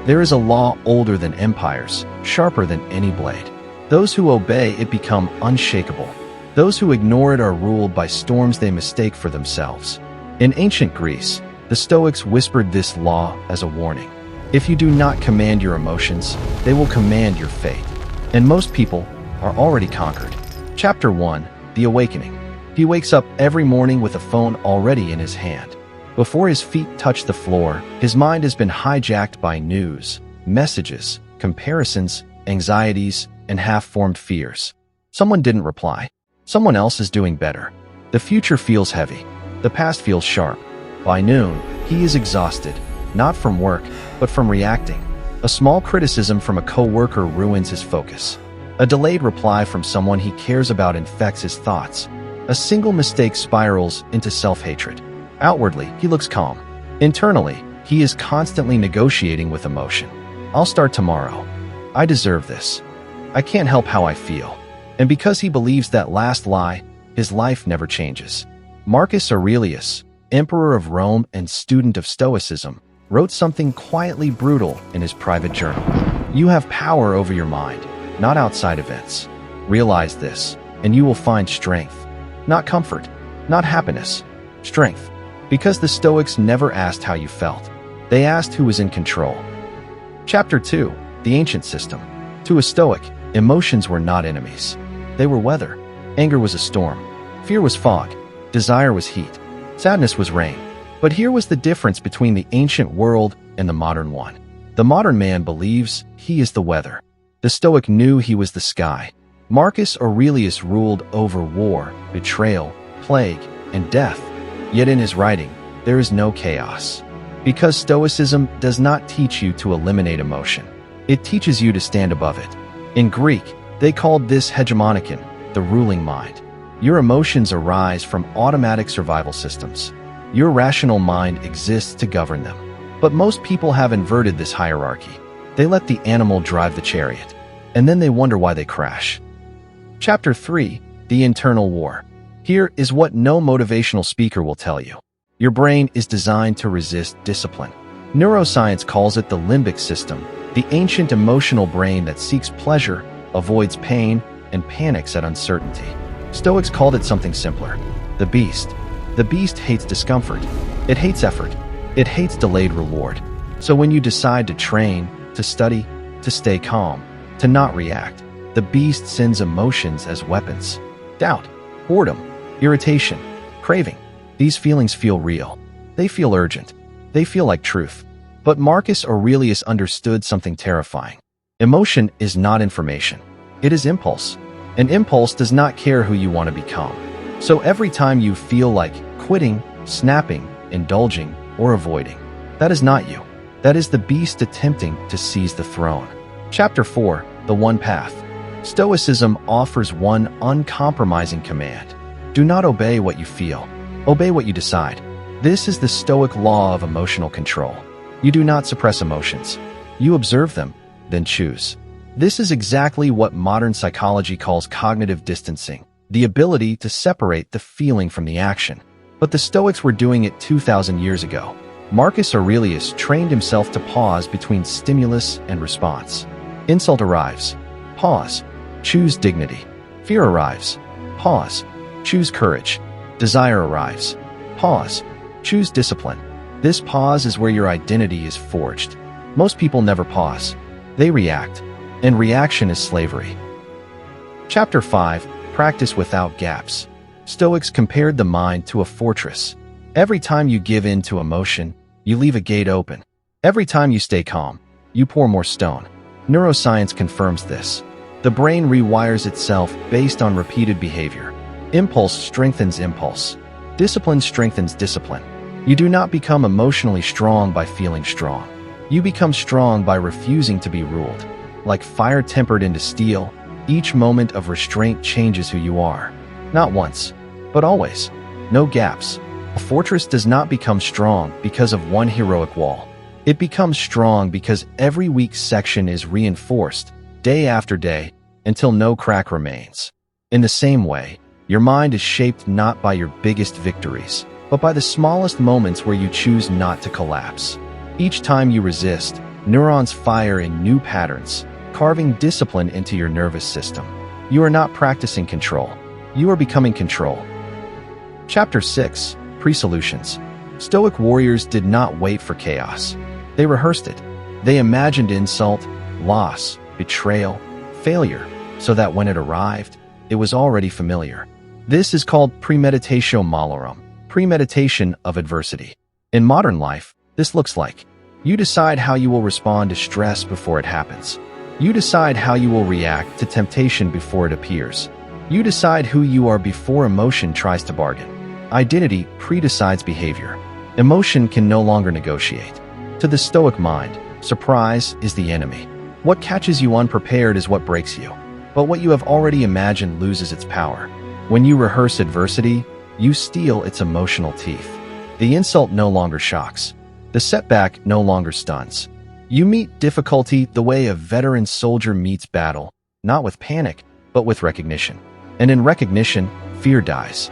There is a law older than empires, sharper than any blade. Those who obey it become unshakable. Those who ignore it are ruled by storms they mistake for themselves. In ancient Greece, the Stoics whispered this law as a warning. If you do not command your emotions, they will command your fate. And most people are already conquered. Chapter 1. The Awakening. He wakes up every morning with a phone already in his hand. Before his feet touch the floor, his mind has been hijacked by news, messages, comparisons, anxieties, and half-formed fears. Someone didn't reply. Someone else is doing better. The future feels heavy. The past feels sharp. By noon, he is exhausted, not from work, but from reacting. A small criticism from a co-worker ruins his focus. A delayed reply from someone he cares about infects his thoughts. A single mistake spirals into self-hatred. Outwardly, he looks calm. Internally, he is constantly negotiating with emotion. I'll start tomorrow. I deserve this. I can't help how I feel. And because he believes that last lie, his life never changes. Marcus Aurelius, emperor of Rome and student of Stoicism, wrote something quietly brutal in his private journal. You have power over your mind, not outside events. Realize this, and you will find strength. Not comfort, not happiness, strength. Because the Stoics never asked how you felt. They asked who was in control. Chapter 2. The Ancient System. To a Stoic, emotions were not enemies. They were weather. Anger was a storm. Fear was fog. Desire was heat. Sadness was rain. But here was the difference between the ancient world and the modern one. The modern man believes he is the weather. The Stoic knew he was the sky. Marcus Aurelius ruled over war, betrayal, plague, and death. Yet in his writing, there is no chaos. Because Stoicism does not teach you to eliminate emotion. It teaches you to stand above it. In Greek, they called this hegemonikon, the ruling mind. Your emotions arise from automatic survival systems. Your rational mind exists to govern them. But most people have inverted this hierarchy. They let the animal drive the chariot, and then they wonder why they crash. Chapter 3. The Internal War. Here is what no motivational speaker will tell you. Your brain is designed to resist discipline. Neuroscience calls it the limbic system, the ancient emotional brain that seeks pleasure, avoids pain, and panics at uncertainty. Stoics called it something simpler. The beast. The beast hates discomfort. It hates effort. It hates delayed reward. So when you decide to train, to study, to stay calm, to not react, the beast sends emotions as weapons. Doubt, boredom, irritation, craving. These feelings feel real. They feel urgent. They feel like truth. But Marcus Aurelius understood something terrifying. Emotion is not information. It is impulse. An impulse does not care who you want to become. So every time you feel like quitting, snapping, indulging, or avoiding, that is not you. That is the beast attempting to seize the throne. Chapter 4. The One Path. Stoicism offers one uncompromising command. Do not obey what you feel. Obey what you decide. This is the Stoic law of emotional control. You do not suppress emotions. You observe them, then choose. This is exactly what modern psychology calls cognitive distancing, the ability to separate the feeling from the action. But the Stoics were doing it 2,000 years ago. Marcus Aurelius trained himself to pause between stimulus and response. Insult arrives. Pause. Choose dignity. Fear arrives. Pause. Choose courage. Desire arrives. Pause. Choose discipline. This pause is where your identity is forged. Most people never pause. They react. And reaction is slavery. Chapter 5. Practice without gaps. Stoics compared the mind to a fortress. Every time you give in to emotion, you leave a gate open. Every time you stay calm, you pour more stone. Neuroscience confirms this. The brain rewires itself based on repeated behavior. Impulse strengthens impulse. Discipline strengthens discipline. You do not become emotionally strong by feeling strong. You become strong by refusing to be ruled. Like fire tempered into steel, each moment of restraint changes who you are. Not once, but always. No gaps. A fortress does not become strong because of one heroic wall. It becomes strong because every weak section is reinforced, day after day, until no crack remains. In the same way, your mind is shaped not by your biggest victories, but by the smallest moments where you choose not to collapse. Each time you resist, Neurons fire in new patterns, carving discipline into your nervous system. You are not practicing control. You are becoming control. Chapter 6. Pre-solutions. Stoic warriors did not wait for chaos. They rehearsed it. They imagined insult, loss, betrayal, failure, so that when it arrived, it was already familiar. This is called premeditatio malorum, premeditation of adversity. In modern life, this looks like you decide how you will respond to stress before it happens. You decide how you will react to temptation before it appears. You decide who you are before emotion tries to bargain. Identity pre-decides behavior. Emotion can no longer negotiate. To the Stoic mind, surprise is the enemy. What catches you unprepared is what breaks you. But what you have already imagined loses its power. When you rehearse adversity, you steal its emotional teeth. The insult no longer shocks. The setback no longer stuns. You meet difficulty the way a veteran soldier meets battle, not with panic, but with recognition. And in recognition, fear dies.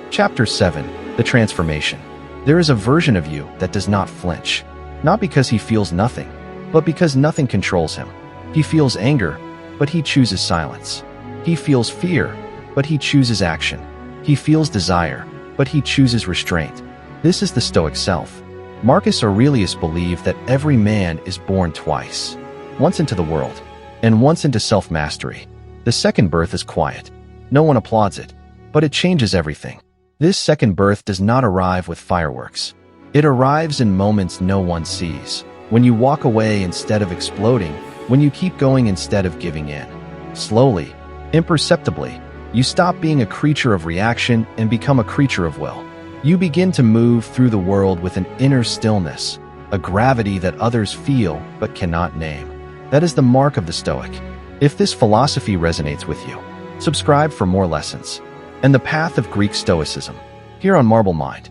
Chapter 7. The transformation. There is a version of you that does not flinch, not because he feels nothing, but because nothing controls him. He feels anger, but he chooses silence. He feels fear, but he chooses action. He feels desire, but he chooses restraint. This is the Stoic self. Marcus Aurelius believed that every man is born twice, once into the world, and once into self-mastery. The second birth is quiet. No one applauds it, but it changes everything. This second birth does not arrive with fireworks. It arrives in moments no one sees. When you walk away instead of exploding, when you keep going instead of giving in. Slowly, imperceptibly, you stop being a creature of reaction and become a creature of will. You begin to move through the world with an inner stillness, a gravity that others feel but cannot name. That is the mark of the Stoic. If this philosophy resonates with you, subscribe for more lessons. And the path of Greek Stoicism, here on Marble Mind.